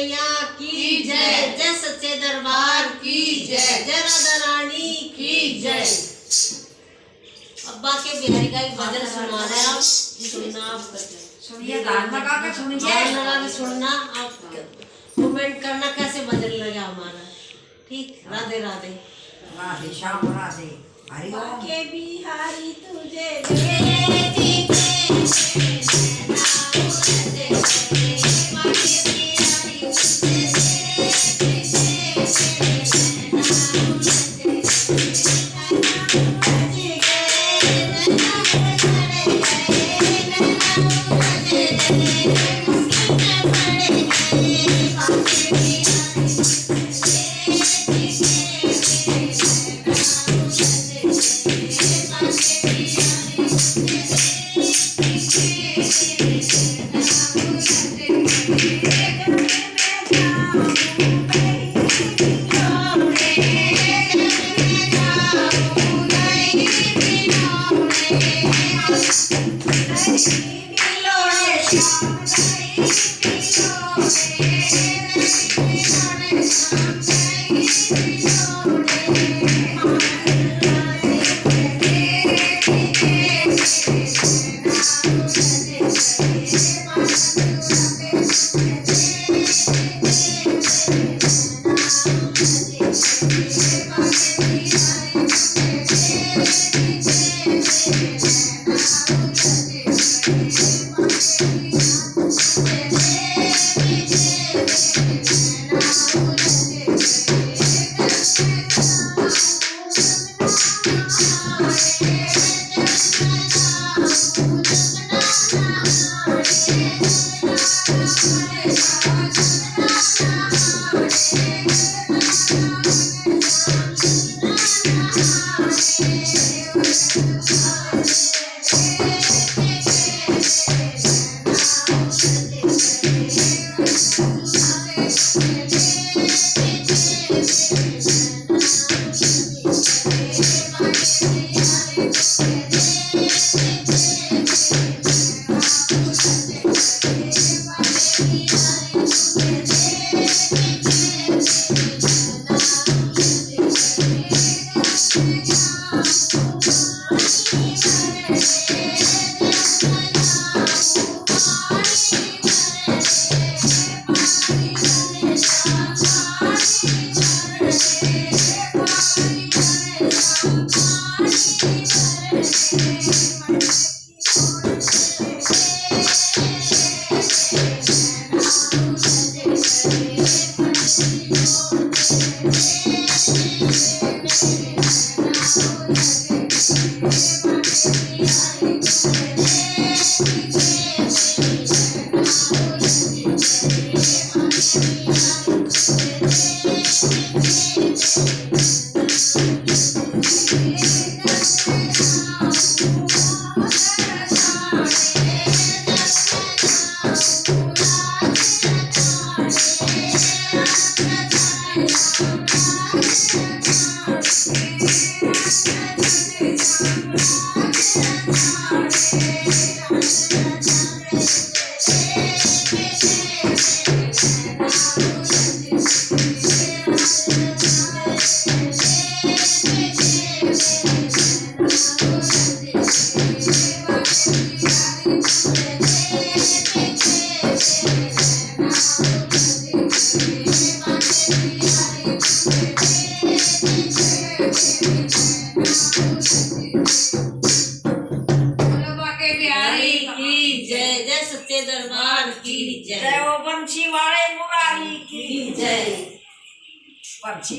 मैया की जय, जय सच्चे दरबार की जय, जय राधा रानी की जय। अब्बा के बिहारी का एक भजन सुना रहे आप, सुनना आप, सुनिए, गान लगा के सुनिए, गान लगा के सुनना आप, कमेंट करना कैसे भजन लगा हमारा। ठीक, राधे राधे। राधे श्याम राधे, हरि ओम। के बिहारी तुझे दरबार की जय, जय ओ बंशी वाले मुरारी की जय। पंछी